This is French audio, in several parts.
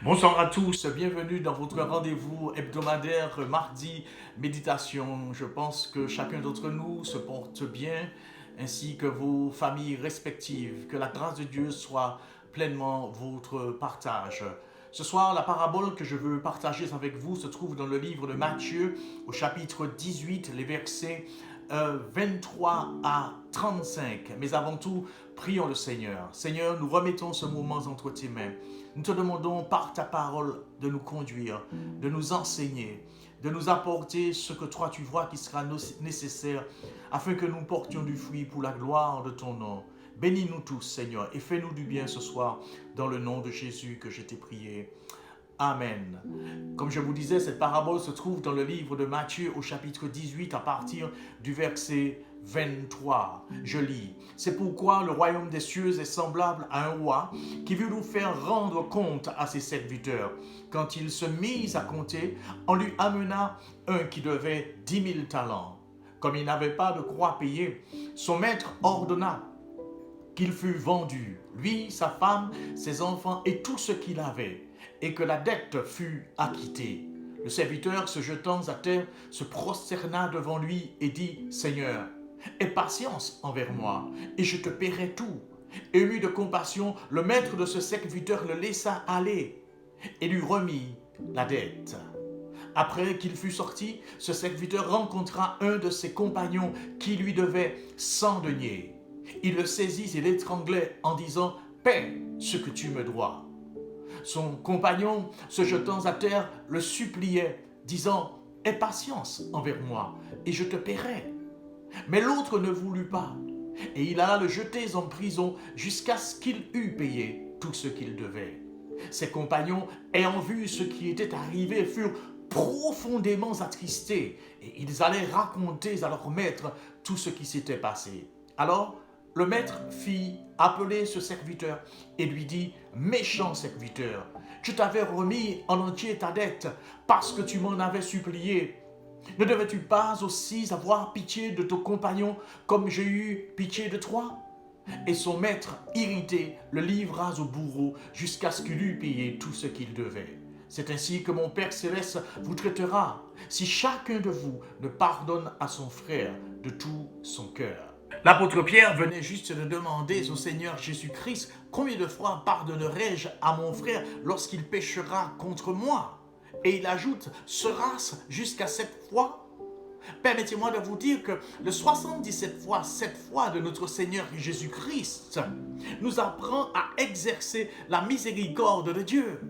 Bonsoir à tous, bienvenue dans votre rendez-vous hebdomadaire mardi méditation. Je pense que chacun d'entre nous se porte bien, ainsi que vos familles respectives. Que la grâce de Dieu soit pleinement votre partage. Ce soir, la parabole que je veux partager avec vous se trouve dans le livre de Matthieu, au chapitre 18, les versets 23 à 35. Mais avant tout, prions le Seigneur. Seigneur, nous remettons ce moment entre tes mains. Nous te demandons par ta parole de nous conduire, de nous enseigner, de nous apporter ce que toi tu vois qui sera nécessaire afin que nous portions du fruit pour la gloire de ton nom. Bénis-nous tous, Seigneur, et fais-nous du bien ce soir dans le nom de Jésus que je t'ai prié. Amen. Comme je vous disais, cette parabole se trouve dans le livre de Matthieu au chapitre 18 à partir du verset 23. Je lis. C'est pourquoi le royaume des cieux est semblable à un roi qui veut nous faire rendre compte à ses serviteurs. Quand il se mit à compter, on lui amena un qui devait 10 000 talents. Comme il n'avait pas de quoi payer, son maître ordonna qu'il fût vendu, lui, sa femme, ses enfants et tout ce qu'il avait, et que la dette fût acquittée. Le serviteur, se jetant à terre, se prosterna devant lui et dit, Seigneur, aie patience envers moi, et je te paierai tout. Ému de compassion, le maître de ce serviteur le laissa aller et lui remit la dette. Après qu'il fut sorti, ce serviteur rencontra un de ses compagnons qui lui devait 100 deniers. Il le saisit et l'étranglait en disant « Paie ce que tu me dois ». Son compagnon, se jetant à terre, le suppliait, disant « Aie patience envers moi, et je te paierai ». Mais l'autre ne voulut pas, et il alla le jeter en prison jusqu'à ce qu'il eût payé tout ce qu'il devait. Ses compagnons, ayant vu ce qui était arrivé, furent profondément attristés, et ils allaient raconter à leur maître tout ce qui s'était passé. Alors, le maître fit appeler ce serviteur et lui dit, méchant serviteur, je t'avais remis en entier ta dette parce que tu m'en avais supplié. Ne devais-tu pas aussi avoir pitié de ton compagnon comme j'ai eu pitié de toi? Et son maître, irrité, le livra au bourreau jusqu'à ce qu'il eût payé tout ce qu'il devait. C'est ainsi que mon Père Céleste vous traitera si chacun de vous ne pardonne à son frère de tout son cœur. L'apôtre Pierre venait juste de demander au Seigneur Jésus-Christ combien de fois pardonnerai-je à mon frère lorsqu'il péchera contre moi? Et il ajoute, sera-ce jusqu'à 7 fois? Permettez-moi de vous dire que le 77 fois, 7 fois de notre Seigneur Jésus-Christ nous apprend à exercer la miséricorde de Dieu.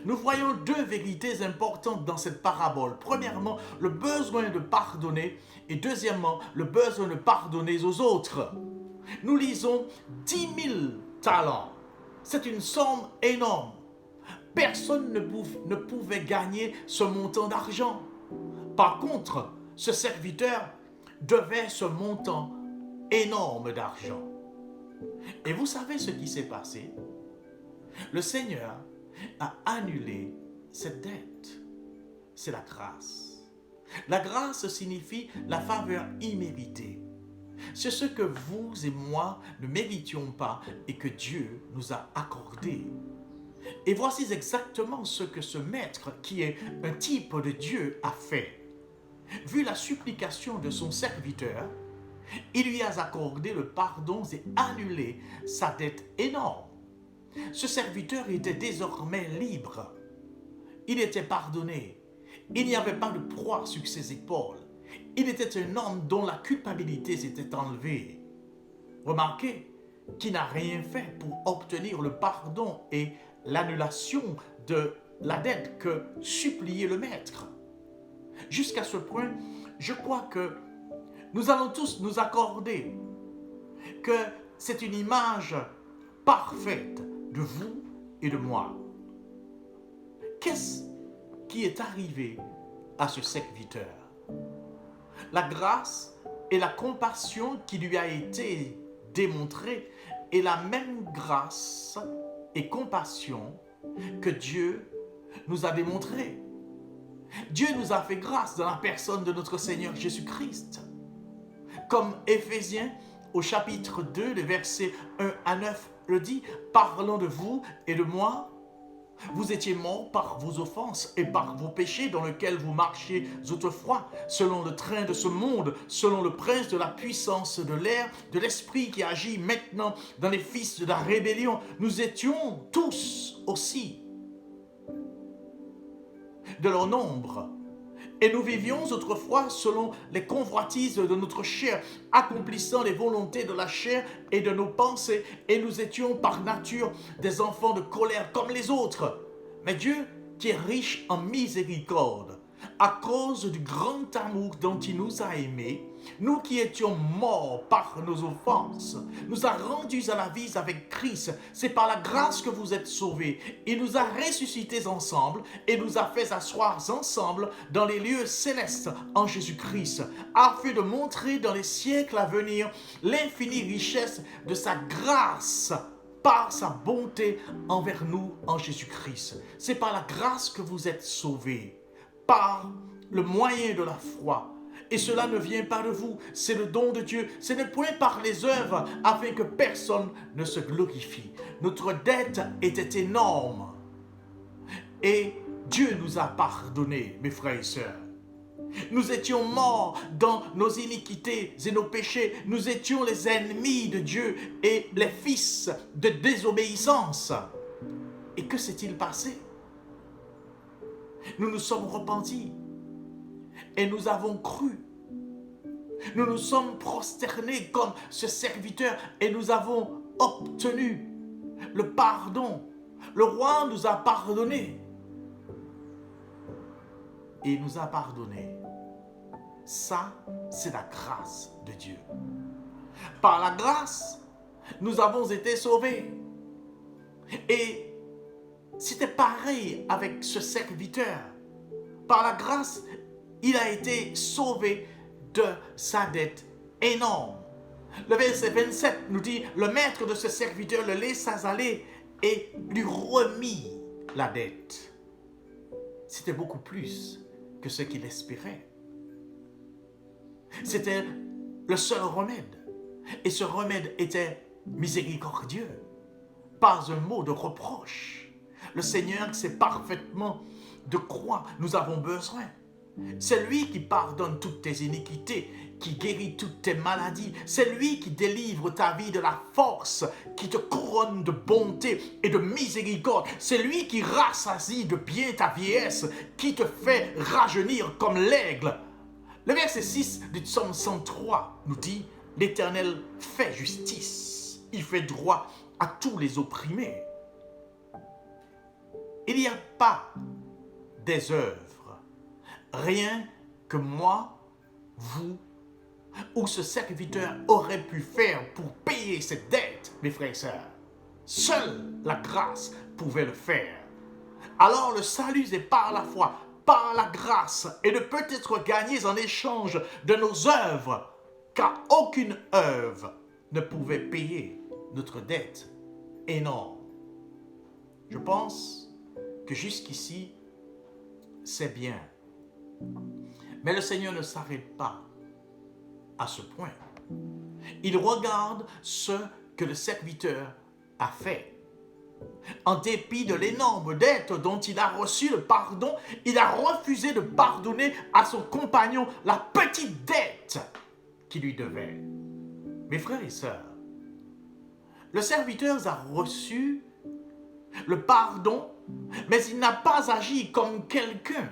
Nous voyons deux vérités importantes dans cette parabole. Premièrement, le besoin de pardonner et deuxièmement, le besoin de pardonner aux autres. Nous lisons 10 000 talents. C'est une somme énorme. Personne ne pouvait gagner ce montant d'argent. Par contre, ce serviteur devait ce montant énorme d'argent. Et vous savez ce qui s'est passé? Le Seigneur a annulé cette dette. C'est la grâce. La grâce signifie la faveur imméritée. C'est ce que vous et moi ne méritions pas et que Dieu nous a accordé. Et voici exactement ce que ce maître, qui est un type de Dieu, a fait. Vu la supplication de son serviteur, il lui a accordé le pardon et annulé sa dette énorme. Ce serviteur était désormais libre. Il était pardonné. Il n'y avait pas de poids sur ses épaules. Il était un homme dont la culpabilité s'était enlevée. Remarquez qu'il n'a rien fait pour obtenir le pardon et l'annulation de la dette que suppliait le maître. Jusqu'à ce point, je crois que nous allons tous nous accorder que c'est une image parfaite de vous et de moi. Qu'est-ce qui est arrivé à ce serviteur? La grâce et la compassion qui lui a été démontrée est la même grâce et compassion que Dieu nous a démontrée. Dieu nous a fait grâce dans la personne de notre Seigneur Jésus-Christ. Comme Éphésiens au chapitre 2, les versets 1 à 9 le dit, parlant de vous et de moi, Vous étiez morts par vos offenses et par vos péchés dans lesquels vous marchiez autrefois, selon le train de ce monde, selon le prince de la puissance de l'air, de l'esprit qui agit maintenant dans les fils de la rébellion. Nous étions tous aussi de leur nombre. Et nous vivions autrefois selon les convoitises de notre chair, accomplissant les volontés de la chair et de nos pensées, et nous étions par nature des enfants de colère comme les autres. Mais Dieu, qui est riche en miséricorde, à cause du grand amour dont il nous a aimés, nous qui étions morts par nos offenses, nous a rendus à la vie avec Christ. C'est par la grâce que vous êtes sauvés. Il nous a ressuscités ensemble et nous a fait asseoir ensemble dans les lieux célestes en Jésus-Christ, afin de montrer dans les siècles à venir l'infinie richesse de sa grâce par sa bonté envers nous en Jésus-Christ. C'est par la grâce que vous êtes sauvés, par le moyen de la foi. Et cela ne vient pas de vous, c'est le don de Dieu. Ce n'est point par les œuvres, afin que personne ne se glorifie. Notre dette était énorme. Et Dieu nous a pardonné, mes frères et sœurs. Nous étions morts dans nos iniquités et nos péchés. Nous étions les ennemis de Dieu et les fils de désobéissance. Et que s'est-il passé? Nous nous sommes repentis et nous avons cru. Nous nous sommes prosternés comme ce serviteur et nous avons obtenu le pardon. Le roi nous a pardonné. Et il nous a pardonné. Ça, c'est la grâce de Dieu. Par la grâce, nous avons été sauvés. Et c'était pareil avec ce serviteur. Par la grâce, il a été sauvé de sa dette énorme. Le verset 27 nous dit, le maître de ce serviteur le laissa aller et lui remit la dette. C'était beaucoup plus que ce qu'il espérait. C'était le seul remède. Et ce remède était miséricordieux. Pas un mot de reproche. Le Seigneur sait parfaitement de quoi nous avons besoin. C'est lui qui pardonne toutes tes iniquités, qui guérit toutes tes maladies. C'est lui qui délivre ta vie de la force, qui te couronne de bonté et de miséricorde. C'est lui qui rassasie de bien ta vieillesse, qui te fait rajeunir comme l'aigle. Le verset 6 du psaume 103 nous dit, l'Éternel fait justice, il fait droit à tous les opprimés. Il n'y a pas des œuvres, rien que moi, vous ou ce serviteur aurait pu faire pour payer cette dette, mes frères et sœurs. Seule la grâce pouvait le faire. Alors le salut est par la foi, par la grâce, et ne peut être gagné en échange de nos œuvres, car aucune œuvre ne pouvait payer notre dette énorme. Je pense que jusqu'ici, c'est bien. Mais le Seigneur ne s'arrête pas à ce point. Il regarde ce que le serviteur a fait. En dépit de l'énorme dette dont il a reçu le pardon, il a refusé de pardonner à son compagnon la petite dette qu'il lui devait. Mes frères et sœurs, le serviteur a reçu le pardon, mais il n'a pas agi comme quelqu'un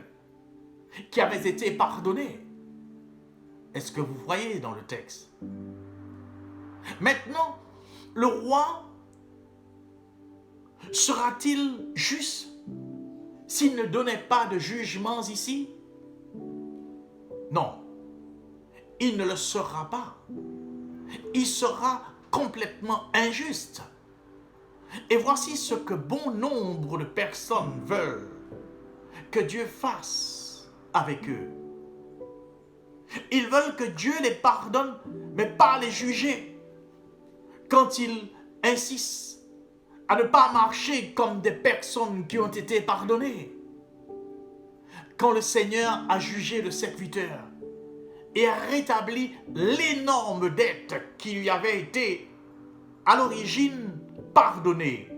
qui avait été pardonné. Est-ce que vous voyez dans le texte? Maintenant, le roi sera-t-il juste s'il ne donnait pas de jugements ici? Non, il ne le sera pas. Il sera complètement injuste. Et voici ce que bon nombre de personnes veulent que Dieu fasse avec eux. Ils veulent que Dieu les pardonne, mais pas les juger. Quand ils insistent à ne pas marcher comme des personnes qui ont été pardonnées. Quand le Seigneur a jugé le serviteur et a rétabli l'énorme dette qui lui avait été à l'origine pardonnée,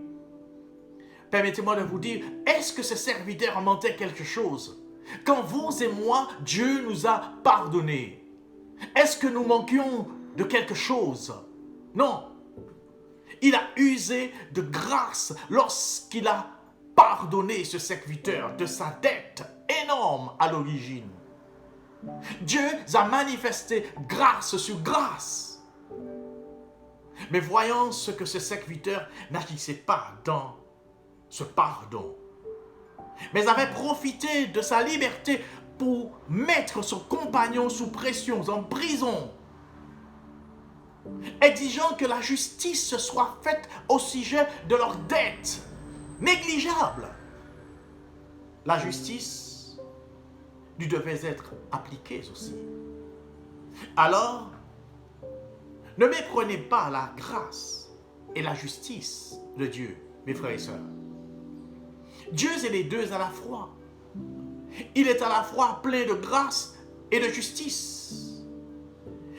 permettez-moi de vous dire, est-ce que ces serviteurs manquaient quelque chose? Quand vous et moi, Dieu nous a pardonnés, est-ce que nous manquions de quelque chose? Non. Il a usé de grâce lorsqu'il a pardonné ce serviteur de sa dette énorme à l'origine. Dieu a manifesté grâce sur grâce. Mais voyons ce que ce serviteur n'agissait pas dans ce pardon, mais avait profité de sa liberté pour mettre son compagnon sous pression, en prison, exigeant que la justice soit faite au sujet de leurs dettes négligeables. La justice lui devait être appliquée aussi. Alors, ne méprenez pas la grâce et la justice de Dieu, mes frères et sœurs. Dieu est les deux à la fois. Il est à la fois plein de grâce et de justice.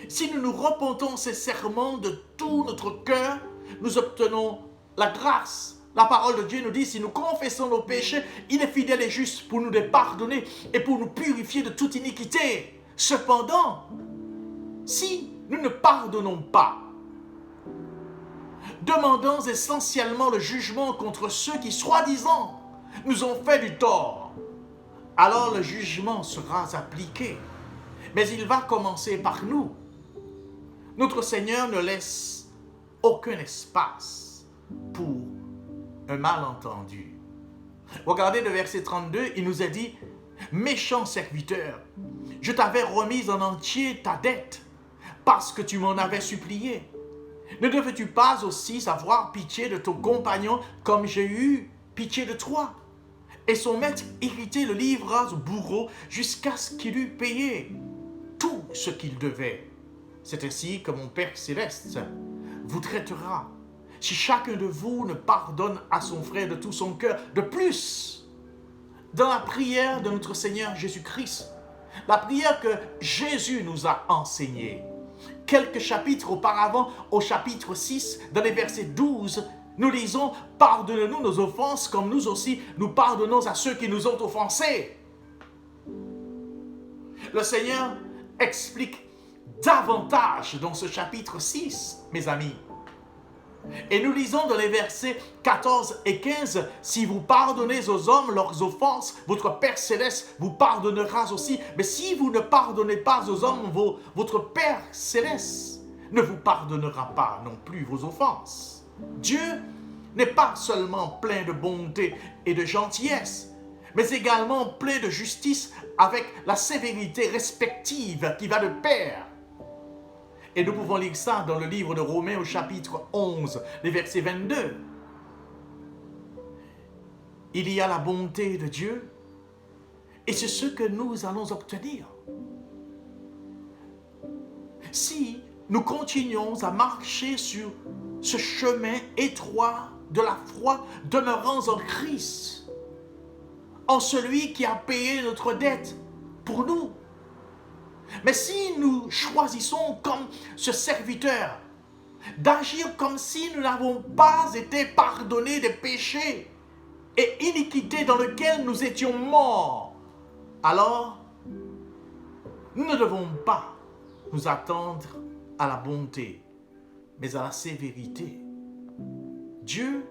Si nous nous repentons sincèrement de tout notre cœur, nous obtenons la grâce. La parole de Dieu nous dit, si nous confessons nos péchés, il est fidèle et juste pour nous les pardonner et pour nous purifier de toute iniquité. Cependant, si nous ne pardonnons pas, demandons essentiellement le jugement contre ceux qui, soi-disant, nous ont fait du tort, alors le jugement sera appliqué. Mais il va commencer par nous. Notre Seigneur ne laisse aucun espace pour un malentendu. Regardez le verset 32, il nous a dit, « Méchant serviteur, je t'avais remis en entier ta dette, parce que tu m'en avais supplié. Ne devais-tu pas aussi avoir pitié de ton compagnon comme j'ai eu pitié de toi ?» Et son maître irrité le livra au bourreau jusqu'à ce qu'il eût payé tout ce qu'il devait. C'est ainsi que mon Père céleste vous traitera si chacun de vous ne pardonne à son frère de tout son cœur. De plus, dans la prière de notre Seigneur Jésus-Christ, la prière que Jésus nous a enseignée, quelques chapitres auparavant, au chapitre 6, dans les versets 12, nous lisons « Pardonne-nous nos offenses comme nous aussi nous pardonnons à ceux qui nous ont offensés. » Le Seigneur explique davantage dans ce chapitre 6, mes amis. Et nous lisons dans les versets 14 et 15, « Si vous pardonnez aux hommes leurs offenses, votre Père Céleste vous pardonnera aussi. Mais si vous ne pardonnez pas aux hommes, votre Père Céleste ne vous pardonnera pas non plus vos offenses. » Dieu n'est pas seulement plein de bonté et de gentillesse, mais également plein de justice avec la sévérité respective qui va de pair. Et nous pouvons lire ça dans le livre de Romains au chapitre 11, les versets 22. Il y a la bonté de Dieu et c'est ce que nous allons obtenir. Si nous continuons à marcher sur ce chemin étroit de la foi, demeurant en Christ, en celui qui a payé notre dette pour nous. Mais si nous choisissons comme ce serviteur d'agir comme si nous n'avons pas été pardonnés des péchés et iniquités dans lesquels nous étions morts, alors nous ne devons pas nous attendre à la bonté, mais à la sévérité. Dieu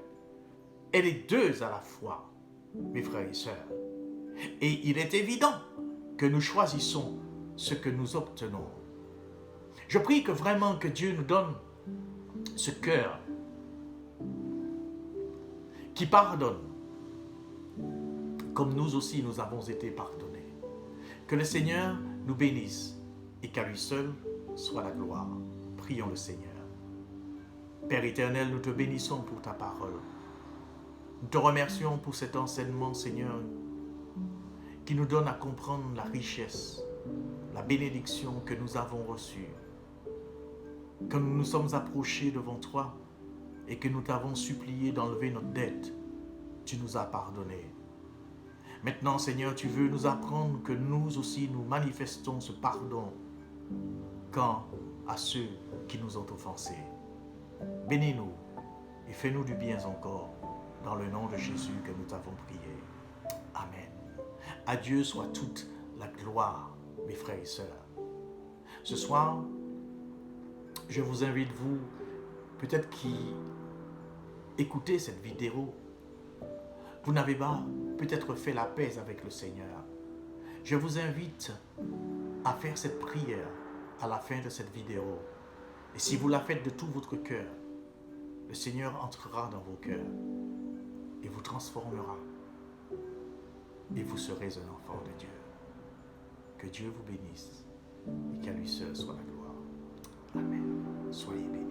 est les deux à la fois, mes frères et sœurs. Et il est évident que nous choisissons ce que nous obtenons. Je prie que vraiment que Dieu nous donne ce cœur qui pardonne, comme nous aussi nous avons été pardonnés. Que le Seigneur nous bénisse et qu'à lui seul soit la gloire. Prions le Seigneur. Père éternel, nous te bénissons pour ta parole. Nous te remercions pour cet enseignement, Seigneur, qui nous donne à comprendre la richesse, la bénédiction que nous avons reçue. Quand nous nous sommes approchés devant toi et que nous t'avons supplié d'enlever notre dette, tu nous as pardonné. Maintenant, Seigneur, tu veux nous apprendre que nous aussi nous manifestons ce pardon quant à ceux qui nous ont offensés. Bénis-nous et fais-nous du bien encore. dans le nom de Jésus que nous t'avons prié. Amen. À Dieu soit toute la gloire, mes frères et sœurs. Ce soir, je vous invite, vous, peut-être qui écoutez cette vidéo, vous n'avez pas peut-être fait la paix avec le Seigneur. Je vous invite à faire cette prière à la fin de cette vidéo. Et si vous la faites de tout votre cœur, le Seigneur entrera dans vos cœurs et vous transformera. Et vous serez un enfant de Dieu. Que Dieu vous bénisse et qu'à lui seul soit la gloire. Amen. Soyez bénis.